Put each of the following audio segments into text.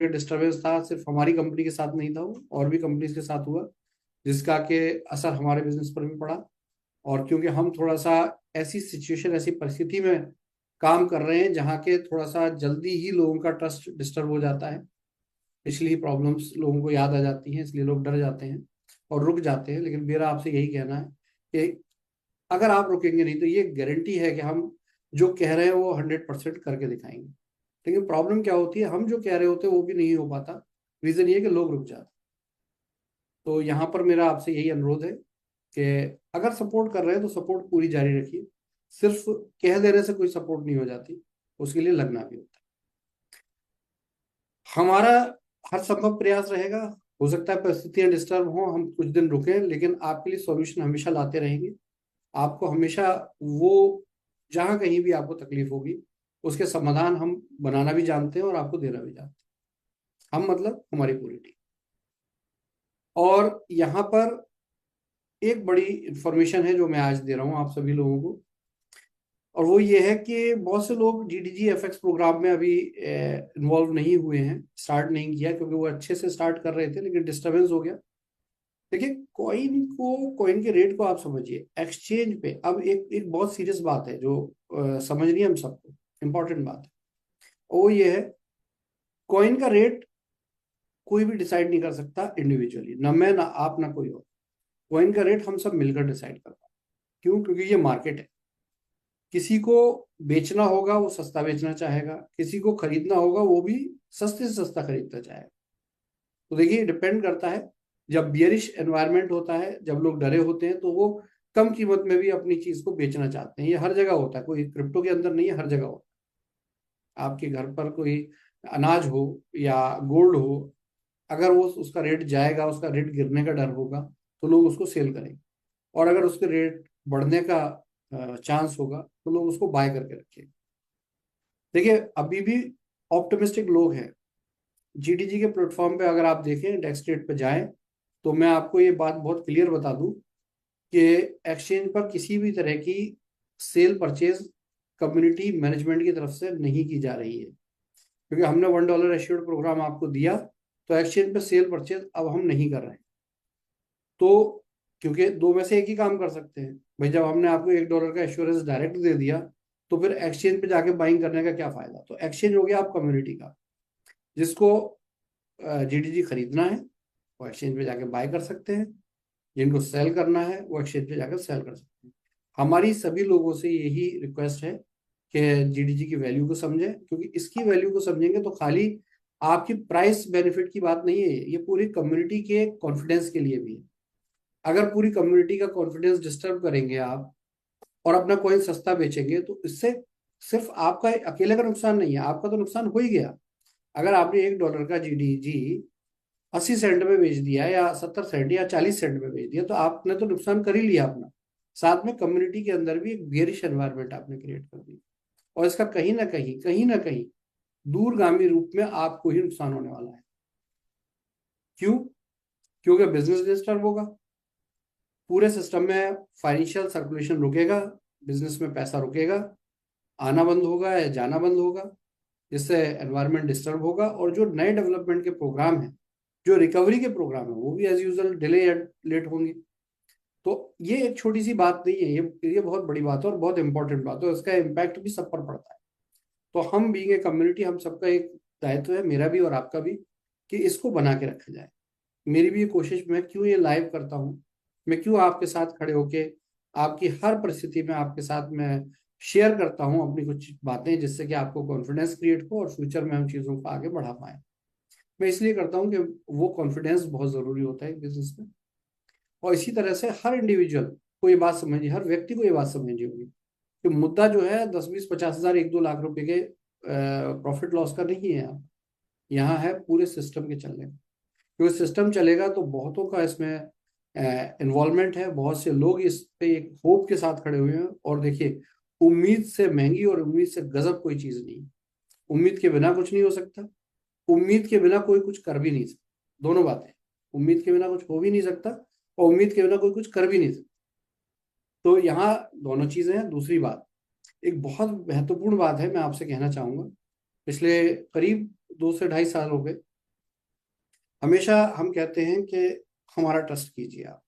Disturbance था, सिर्फ हमारी कंपनी के साथ नहीं था, वो और भी कंपनीज के साथ हुआ, जिसका के असर हमारे बिजनेस पर भी पड़ा। और क्योंकि हम थोड़ा सा ऐसी सिचुएशन, ऐसी परिस्थिति में काम कर रहे हैं जहाँ के थोड़ा सा जल्दी ही लोगों का ट्रस्ट डिस्टर्ब हो जाता है, पिछली प्रॉब्लम्स लोगों को याद आ जाती हैं, इसलिए लोग डर जाते हैं और रुक जाते हैं। लेकिन मेरा आपसे यही कहना है कि अगर आप रुकेंगे नहीं तो ये गारंटी है कि हम जो कह रहे हैं वो 100% करके दिखाएंगे। लेकिन प्रॉब्लम क्या होती है, हम जो कह रहे होते हैं वो भी नहीं हो पाता। रीजन ये है कि लोग रुक जाते हैं। तो यहाँ पर मेरा आपसे यही अनुरोध है कि अगर सपोर्ट कर रहे हैं तो सपोर्ट पूरी जारी रखिए। सिर्फ कह देने से कोई सपोर्ट नहीं हो जाती, उसके लिए लगना भी होता है। हमारा हर संभव प्रयास रहेगा। हो सकता है परिस्थितियां डिस्टर्ब हो, हम कुछ दिन रुकें, लेकिन आपके लिए सॉल्यूशन हमेशा लाते रहेंगे। आपको हमेशा वो, जहां कहीं भी आपको तकलीफ होगी, उसके समाधान हम बनाना भी जानते हैं और आपको देना भी जानते हैं। हम मतलब हमारी पूरी टीम। और यहाँ पर एक बड़ी इंफॉर्मेशन है जो मैं आज दे रहा हूँ आप सभी लोगों को, और वो ये है कि बहुत से लोग जीडीजी एफएक्स प्रोग्राम में अभी इन्वॉल्व नहीं हुए हैं, स्टार्ट नहीं किया, क्योंकि वो अच्छे से स्टार्ट कर रहे थे लेकिन डिस्टरबेंस हो गया। देखिए, कॉइन के रेट को आप समझिए एक्सचेंज पे। अब एक एक बहुत सीरियस बात है जो समझनी है हम सबको, इंपॉर्टेंट बात है। वो ये है, कॉइन का रेट कोई भी डिसाइड नहीं कर सकता इंडिविजुअली, ना मैं ना आप ना कोई और। कॉइन का रेट हम सब मिलकर डिसाइड करते हैं। क्यों? क्योंकि ये मार्केट है। किसी को बेचना होगा वो सस्ता बेचना चाहेगा, किसी को खरीदना होगा वो भी सस्ते से सस्ता खरीदना चाहेगा। तो देखिए, डिपेंड करता है। जब बियरिश एनवायरनमेंट होता है, जब लोग डरे होते हैं, तो वो कम कीमत में भी अपनी चीज को बेचना चाहते हैं। ये हर जगह होता है, कोई क्रिप्टो के अंदर नहीं है, हर जगह होता है। आपके घर पर कोई अनाज हो या गोल्ड हो, अगर वो उसका रेट जाएगा, उसका रेट गिरने का डर होगा, तो लोग उसको सेल करेंगे। और अगर उसके रेट बढ़ने का चांस होगा तो लोग उसको बाय करके रखेंगे। देखिए, अभी भी ऑप्टिमिस्टिक लोग हैं। जीडीजी के प्लेटफॉर्म पे अगर आप देखें, डेक्स ट्रेड पे जाएं, तो मैं आपको ये बात बहुत क्लियर बता दूं कि एक्सचेंज पर किसी भी तरह की सेल परचेज कम्युनिटी मैनेजमेंट की तरफ से नहीं की जा रही है। क्योंकि हमने $1 एश्योर्ड प्रोग्राम आपको दिया, तो एक्सचेंज पे सेल परचेज अब हम नहीं कर रहे हैं। तो क्योंकि दो में से एक ही काम कर सकते हैं भाई, जब हमने आपको $1 का एश्योरेंस डायरेक्ट दे दिया, तो फिर एक्सचेंज पे जाके बाइंग करने का क्या फायदा। तो एक्सचेंज हो गया आप कम्युनिटी का, जिसको जीडीजी खरीदना है वो एक्सचेंज पे जाके बाय कर सकते हैं, जिनको सेल करना है वो एक्सचेंज पे जाकर सेल कर सकते हैं। हमारी सभी लोगों से यही रिक्वेस्ट है कि जीडीजी की वैल्यू को समझें, क्योंकि इसकी वैल्यू को समझेंगे तो खाली आपकी प्राइस बेनिफिट की बात नहीं है, ये पूरी कम्युनिटी के कॉन्फिडेंस के लिए भी है। अगर पूरी कम्युनिटी का कॉन्फिडेंस डिस्टर्ब करेंगे आप और अपना कॉइन सस्ता बेचेंगे, तो इससे सिर्फ आपका अकेले का नुकसान नहीं है, आपका तो नुकसान हो ही गया। अगर आपने $1 का जीडीजी 80 सेंट में बेच दिया, या 70 सेंट या 40 सेंट में बेच दिया, तो आपने तो नुकसान कर ही लिया अपना। साथ में कम्युनिटी के अंदर भी एक बेरिश एनवायरनमेंट आपने क्रिएट कर दी, और इसका कहीं ना कहीं दूरगामी रूप में आपको ही नुकसान होने वाला है। क्यों? क्योंकि बिजनेस डिस्टर्ब होगा, पूरे सिस्टम में फाइनेंशियल सर्कुलेशन रुकेगा, बिजनेस में पैसा रुकेगा, आना बंद होगा या जाना बंद होगा, जिससे एनवायरनमेंट डिस्टर्ब होगा। और जो नए डेवलपमेंट के प्रोग्राम हैं, जो रिकवरी के प्रोग्राम है, वो भी एज यूजल डिले या लेट होंगे। तो ये एक छोटी सी बात नहीं है, ये बहुत बड़ी बात है और बहुत इंपॉर्टेंट बात है, उसका इम्पैक्ट भी सब पर पड़ता है। तो हम बीइंग ए कम्युनिटी, हम सबका एक दायित्व है, मेरा भी और आपका भी, कि इसको बना के रखा जाए। मेरी भी ये कोशिश, मैं क्यों ये लाइव करता हूँ, मैं क्यों आपके साथ खड़े होके आपकी हर परिस्थिति में आपके साथ मैं शेयर करता हूँ अपनी कुछ बातें, जिससे कि आपको कॉन्फिडेंस क्रिएट हो और फ्यूचर में हम चीज़ों को आगे बढ़ा पाए। मैं इसलिए करता हूँ कि वो कॉन्फिडेंस बहुत ज़रूरी होता है बिजनेस में। और इसी तरह से हर इंडिविजुअल को ये बात समझनी, हर व्यक्ति को ये बात समझनी होगी कि मुद्दा जो है 10-20-50 हज़ार 1-2 लाख रुपए के प्रॉफिट लॉस का नहीं है। यहाँ है पूरे सिस्टम के चलने का। क्योंकि सिस्टम चलेगा तो बहुतों का इसमें इन्वॉल्वमेंट है, बहुत से लोग इस पे एक होप के साथ खड़े हुए हैं। और देखिए, उम्मीद से महंगी और उम्मीद से गजब कोई चीज नहीं। उम्मीद के बिना कुछ नहीं हो सकता, उम्मीद के बिना कोई कुछ कर भी नहीं सकता। दोनों बातें, उम्मीद के बिना कुछ हो भी नहीं सकता और उम्मीद के बिना कोई कुछ कर भी नहीं सकता। तो यहाँ दोनों चीजें हैं। दूसरी बात, एक बहुत महत्वपूर्ण बात है, मैं आपसे कहना चाहूंगा। पिछले करीब 2 से ढाई साल हो गए हमेशा हम कहते हैं कि हमारा ट्रस्ट कीजिए आप,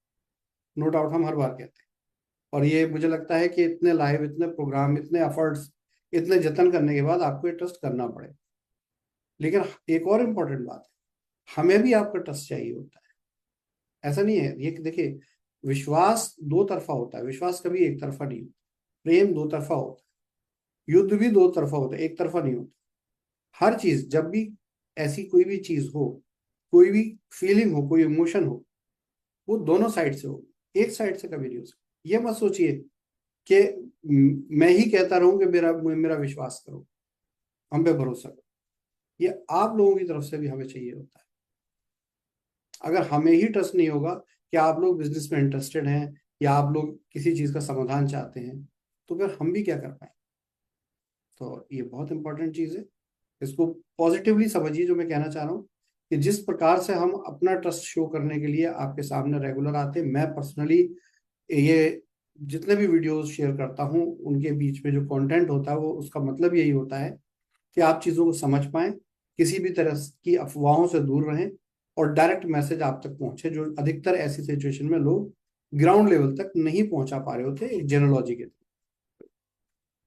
नो डाउट हम हर बार कहते हैं, और ये मुझे लगता है कि इतने लाइव, इतने प्रोग्राम, इतने एफर्ट्स, इतने जतन करने के बाद आपको ये ट्रस्ट करना पड़े। लेकिन एक और इम्पोर्टेंट बात है, हमें भी आपका ट्रस्ट चाहिए होता है। ऐसा नहीं है, ये देखिए, विश्वास दो तरफा होता है, विश्वास कभी एक तरफा नहीं होता। प्रेम दो तरफा होता है, युद्ध भी दो तरफा होता है, एक तरफा नहीं होता। हर चीज, जब भी ऐसी कोई भी चीज हो, कोई भी फीलिंग हो, कोई इमोशन हो, वो दोनों साइड से हो, एक साइड से कभी नहीं हो सकती। ये मत सोचिए कि मैं ही कहता रहूं कि मेरा मेरा विश्वास करो, हम पे भरोसा करो। ये आप लोगों की तरफ से भी हमें चाहिए होता है। अगर हमें ही ट्रस्ट नहीं होगा कि आप लोग बिजनेस में इंटरेस्टेड हैं, या आप लोग किसी चीज का समाधान चाहते हैं, तो फिर हम भी क्या कर पाएंगे। तो ये बहुत इंपॉर्टेंट चीज है, इसको पॉजिटिवली समझिए। जो मैं कहना चाह रहा हूँ कि जिस प्रकार से हम अपना ट्रस्ट शो करने के लिए आपके सामने रेगुलर आते हैं, मैं पर्सनली ये जितने भी वीडियोस शेयर करता हूँ उनके बीच में जो कंटेंट होता है, वो उसका मतलब यही होता है कि आप चीज़ों को समझ पाएं, किसी भी तरह की अफवाहों से दूर रहें, और डायरेक्ट मैसेज आप तक पहुंचे, जो अधिकतर ऐसी सिचुएशन में लोग ग्राउंड लेवल तक नहीं पहुंचा पा रहे होते एक जेनोलॉजी के।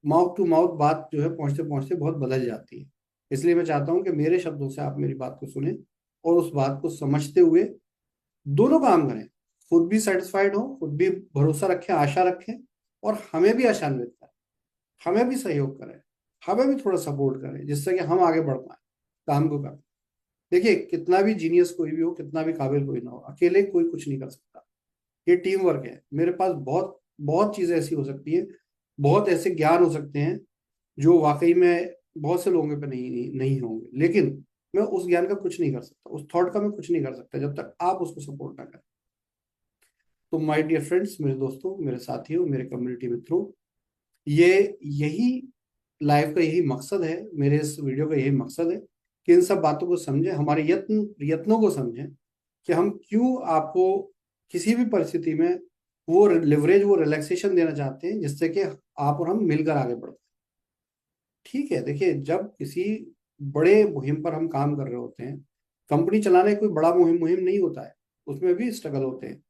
माउथ टू माउथ बात जो है पहुंचते पहुंचते बहुत बदल जाती है। इसलिए मैं चाहता हूं कि मेरे शब्दों से आप मेरी बात को सुने, और उस बात को समझते हुए दोनों काम करें। खुद भी सेटिस्फाइड हो, खुद भी भरोसा रखें, आशा रखें, और हमें भी आशान्वित करें, हमें भी सहयोग करें, हमें भी थोड़ा सपोर्ट करें, जिससे कि हम आगे बढ़ पाए काम को कर। देखिए, कितना भी जीनियस कोई भी हो, कितना भी काबिल कोई ना हो, अकेले कोई कुछ नहीं कर सकता। ये टीम वर्क है। मेरे पास बहुत बहुत चीजें ऐसी हो सकती है, बहुत ऐसे ज्ञान हो सकते हैं जो वाकई में बहुत से लोगों पे नहीं होंगे, लेकिन मैं उस ज्ञान का कुछ नहीं कर सकता, उस थॉट का मैं कुछ नहीं कर सकता जब तक आप उसको सपोर्ट ना करें। तो माय डियर फ्रेंड्स, मेरे दोस्तों, मेरे साथियों, मेरे कम्युनिटी मित्रों, ये यही लाइव का यही मकसद है, मेरे इस वीडियो का यही मकसद है कि इन सब बातों को समझें, हमारे यत्नों को समझें कि हम क्यों आपको किसी भी परिस्थिति में वो लिवरेज, वो रिलैक्सेशन देना चाहते हैं, जिससे कि आप और हम मिलकर आगे बढ़ते हैं। ठीक है, देखिए, जब किसी बड़े मुहिम पर हम काम कर रहे होते हैं, कंपनी चलाने कोई बड़ा मुहिम मुहिम नहीं होता है, उसमें भी स्ट्रगल होते हैं।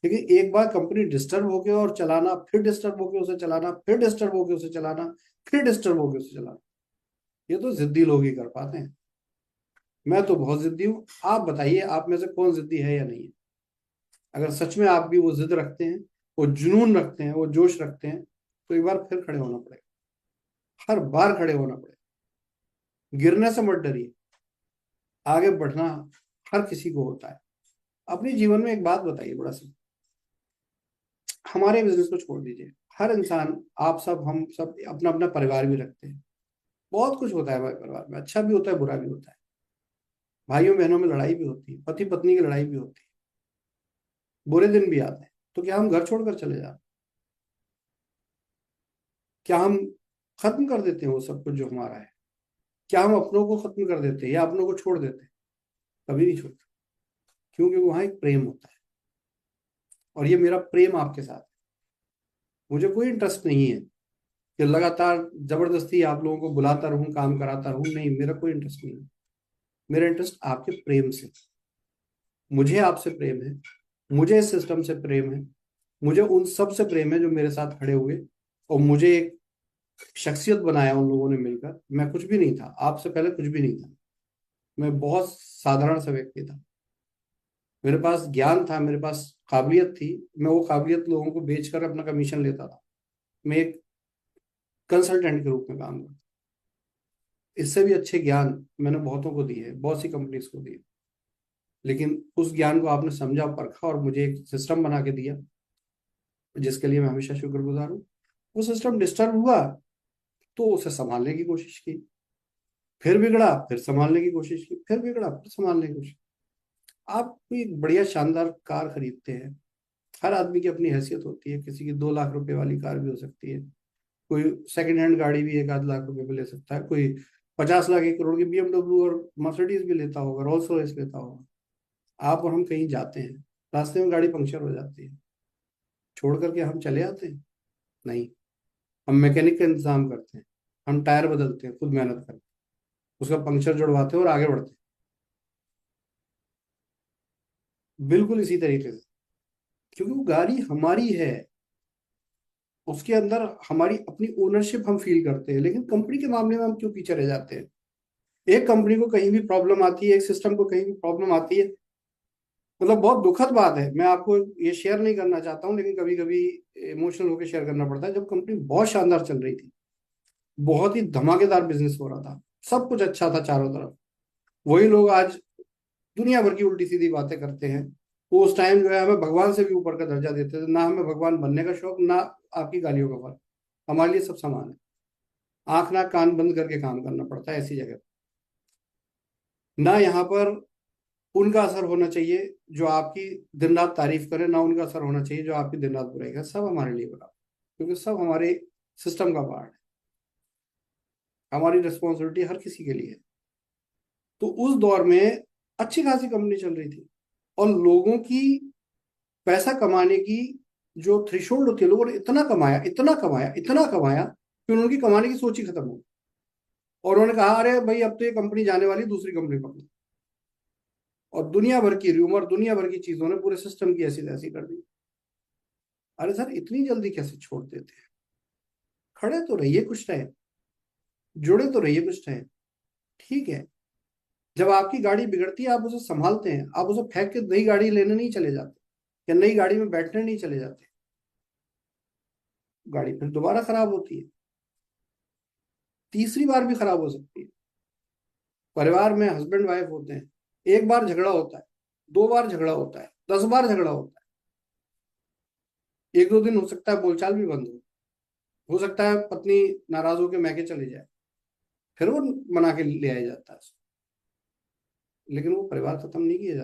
लेकिन एक बार कंपनी डिस्टर्ब होके और चलाना, फिर डिस्टर्ब होके उसे चलाना, फिर डिस्टर्ब होके उसे चलाना, फिर डिस्टर्ब होके उसे चलाना, ये तो जिद्दी लोग ही कर पाते हैं। मैं तो बहुत जिद्दी हूँ। आप बताइए, आप में से कौन जिद्दी है या नहीं है। अगर सच में आप भी वो जिद रखते हैं, वो जुनून रखते हैं, वो जोश रखते हैं, तो एक बार फिर खड़े होना पड़ेगा, हर बार खड़े होना पड़ेगा। गिरने से मत डरिए, आगे बढ़ना हर किसी को होता है। अपने जीवन में एक बात बताइए, बड़ा सा, हमारे बिजनेस को छोड़ दीजिए, हर इंसान, आप सब, हम सब अपना अपना परिवार भी रखते हैं। बहुत कुछ होता है हमारे परिवार में, अच्छा भी होता है, बुरा भी होता है। भाइयों बहनों में लड़ाई भी होती है, पति पत्नी की लड़ाई भी होती है, बुरे दिन भी आते हैं। तो क्या हम घर छोड़कर चले जाते? क्या हम खत्म कर देते हैं वो सब कुछ जो हमारा है? क्या हम अपनों को खत्म कर देते हैं या अपनों को छोड़ देते हैं? कभी नहीं छोड़ते, क्योंकि वहां एक प्रेम होता है, और ये मेरा प्रेम आपके साथ है। मुझे कोई इंटरेस्ट नहीं है कि लगातार जबरदस्ती आप लोगों को बुलाता रहूं, काम कराता रहूं, नहीं, मेरा कोई इंटरेस्ट नहीं है। मेरा इंटरेस्ट आपके प्रेम से, मुझे आपसे प्रेम है, मुझे इस सिस्टम से प्रेम है, मुझे उन सब से प्रेम है जो मेरे साथ खड़े हुए और मुझे एक शख्सियत बनाया उन लोगों ने मिलकर। मैं कुछ भी नहीं था, आपसे पहले कुछ भी नहीं था, मैं बहुत साधारण सा व्यक्ति था। मेरे पास ज्ञान था, मेरे पास काबिलियत थी, मैं वो काबिलियत लोगों को बेचकर अपना कमीशन लेता था। मैं एक कंसल्टेंट के रूप में काम करता। इससे भी अच्छे ज्ञान मैंने बहुतों को दिए, बहुत सी कंपनीज को दिए। लेकिन उस ज्ञान को आपने समझा, परखा, और मुझे एक सिस्टम बना के दिया, जिसके लिए मैं हमेशा शुक्रगुजार हूँ। वो सिस्टम डिस्टर्ब हुआ तो उसे संभालने की कोशिश की, फिर बिगड़ा, फिर संभालने की कोशिश की, फिर बिगड़ा, फिर संभालने की कोशिश। आप कोई एक बढ़िया शानदार कार खरीदते हैं, हर आदमी की अपनी हैसियत होती है, किसी की 2 लाख रुपए वाली कार भी हो सकती है, कोई सेकंड हैंड गाड़ी भी 1 आध लाख रुपए में ले सकता है, कोई 50 लाख 1 करोड़ की BMW और मर्सिडीज भी लेता होगा, रोल्स रॉयस लेता होगा। आप और हम कहीं जाते हैं, रास्ते में गाड़ी पंक्चर हो जाती है, छोड़ करके हम चले आते हैं? नहीं, हम मैकेनिक का इंतजाम करते हैं, हम टायर बदलते हैं, खुद मेहनत करते हैं, उसका पंक्चर जुड़वाते हैं और आगे बढ़ते हैं। बिल्कुल इसी तरीके से, क्योंकि वो गाड़ी हमारी है, उसके अंदर हमारी अपनी ओनरशिप हम फील करते हैं। लेकिन कंपनी के मामले में हम क्यों पीछे रह जाते हैं? एक कंपनी को कहीं भी प्रॉब्लम आती है, एक सिस्टम को कहीं भी प्रॉब्लम आती है, मतलब बहुत दुखद बात है, मैं आपको ये शेयर नहीं करना चाहता हूँ, लेकिन कभी कभी इमोशनल होकर शेयर करना पड़ता है। जब कंपनी बहुत शानदार चल रही थी, बहुत ही धमाकेदार बिजनेस हो रहा था, सब कुछ अच्छा था चारों तरफ, वही लोग आज दुनिया भर की उल्टी सीधी बातें करते हैं। वो उस टाइम जो है हमें भगवान से भी ऊपर का दर्जा देते थे, ना हमें भगवान बनने का शौक, ना आपकी गालियों का फर्क, हमारे लिए सब समान है। आंख नाक कान बंद करके काम करना पड़ता है ऐसी जगह। ना यहाँ पर उनका असर होना चाहिए जो आपकी दिन रात तारीफ करे, ना उनका असर होना चाहिए जो आपकी दिन रात बुराई करे, सब हमारे लिए बराबर, क्योंकि सब हमारे सिस्टम का पार्ट है। हमारी रिस्पॉन्सिबिलिटी हर किसी के लिए है। तो उस दौर में अच्छी खासी कंपनी चल रही थी, और लोगों की पैसा कमाने की जो थ्रेशोल्ड होती है, लोगों ने इतना कमाया, इतना कमाया, इतना कमाया कि उनकी कमाने की सोच ही खत्म हो गई। और उन्होंने कहा अरे भाई अब तो ये कंपनी जाने वाली, दूसरी कंपनी पकड़ो। और दुनिया भर की र्यूमर, दुनिया भर की चीजों ने पूरे सिस्टम की ऐसी तैसी कर दी। अरे सर इतनी जल्दी कैसे छोड़ देते हैं? खड़े तो रहिए कुछ टाइम, जुड़े तो रहिए कुछ टाइम। ठीक है, जब आपकी गाड़ी बिगड़ती है आप उसे संभालते हैं, आप उसे फेंक के नई गाड़ी लेने नहीं चले जाते, या नई गाड़ी में बैठने नहीं चले जाते। गाड़ी फिर दोबारा खराब होती है, तीसरी बार भी खराब हो सकती है। परिवार में हस्बैंड वाइफ होते हैं, एक बार झगड़ा होता है, दो बार झगड़ा होता है, 10 बार झगड़ा होता है, एक दो दिन हो सकता है बोलचाल भी बंद हो सकता है पत्नी नाराज होकर मैके चले जाए, फिर वो मना के ले आया जाता है, लेकिन वो परिवार खत्म नहीं किया जाता।